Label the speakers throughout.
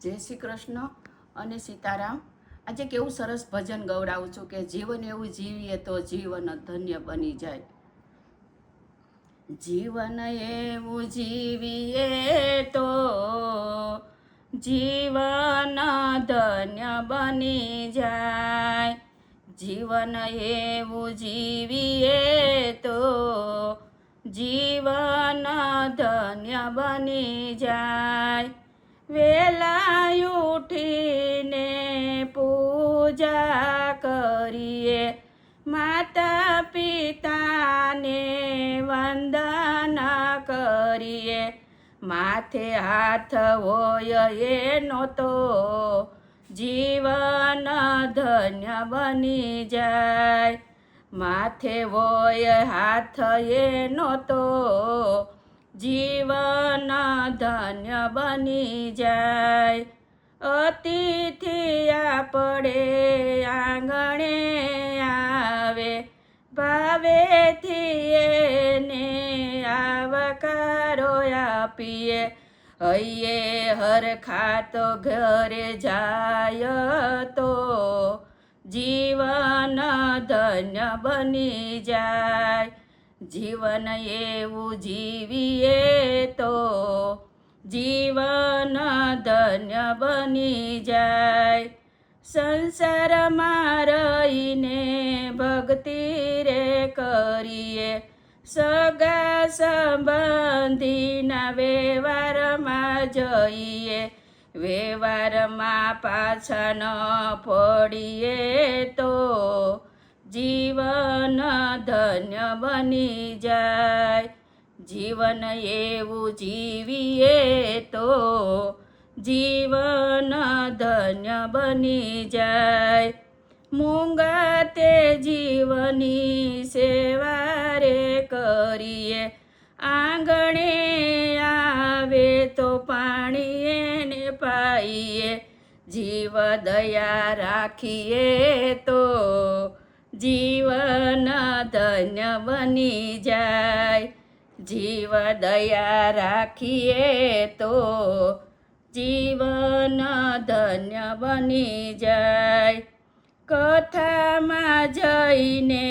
Speaker 1: જય શ્રી કૃષ્ણ અને સીતારામ। આજે કેવું સરસ ભજન ગવડાવું છું કે જીવન એવું જીવીએ તો જીવન ધન્ય બની જાય। જીવન એવું જીવીએ તો જીવન ધન્ય બની જાય। જીવન એવું જીવીએ તો જીવન ધન્ય બની જાય। વેલા ઉઠીને પૂજા કરીએ, માતા પિતાને વંદના કરીએ। માથે હાથ હોય એનો તો જીવન ધન્ય બની જાય। માથે હોય હાથ એનો તો જીવન ધન્ય બની જાય। અતિથિ આપણે આંગણે આવે, ભાવેથી એને આવકારો આપીએ। હૈયે હરખા તો ઘરે જાય તો જીવન ધન્ય બની જાય। જીવન એવું જીવીએ તો જીવન ધન્ય બની જાય। સંસારમાં રહીને ભક્તિ રે કરીએ, સગા સંબંધીના વ્યવહારમાં જઈએ। વ્યવહારમાં પાછા ન પડીએ તો જીવન ધન્ય બની જાય। જીવન એવું જીવીએ તો જીવન ધન્ય બની જાય। મૂંગા તે જીવની સેવા રે કરીએ, આંગણે આવે તો પાણી એને પાઈએ। જીવ દયા રાખીએ તો જીવન ધન્ય બની જાય। જીવ દયા રાખીએ તો જીવન ધન્ય બની જાય। કથામાં જઈને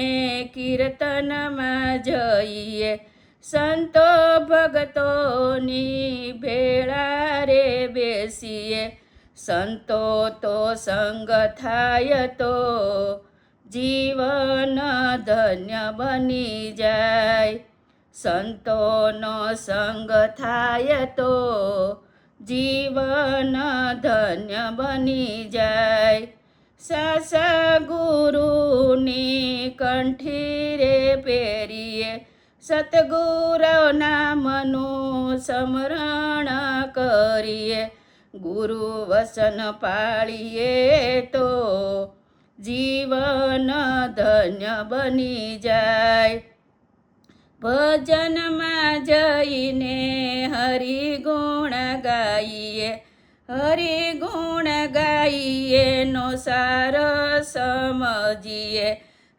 Speaker 1: કીર્તનમાં જઈએ, સંતો ભક્તોની ભેળા રે બેસીએ। સંતો તો સંગ થાય તો જીવન ધન્ય બની જાય। સંતોનો સંગ થાય તો જીવન ધન્ય બની જાય। સાસા ગુરુની કંઠી રે પહેરીએ, સતગુરુ નામનું સ્મરણ કરીએ। ગુરુ વસન પાળીએ તો જીવન ધન્ય બની જાય। ભજનમાં જઈને હરિગુણ ગાઈએ, હરિગુણ ગાઈએ નો સાર સમજીએ।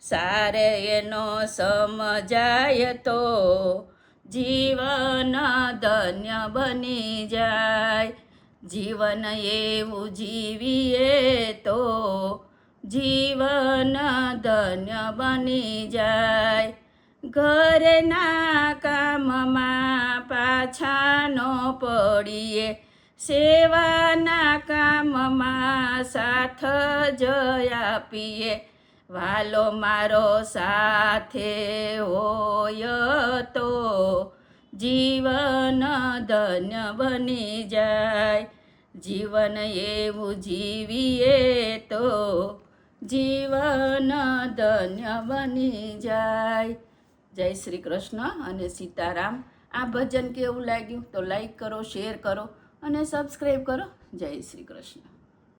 Speaker 1: સાર એનો સમજાય તો જીવન ધન્ય બની જાય। જીવન એવું જીવીએ તો જીવન ધન્ય બની જાય। ઘરના કામમાં પાછા ન પડીએ, સેવાના કામમાં સાથ જ આપીએ। વાલો મારો સાથે હોય તો જીવન ધન્ય બની જાય। જીવન એવું જીવીએ તો જીવન ધન્ય બની જાય। જય શ્રી કૃષ્ણ અને સીતારામ। આ ભજન કેવું લાગ્યું તો લાઈક કરો, શેર કરો અને સબસ્ક્રાઈબ કરો। જય શ્રી કૃષ્ણ।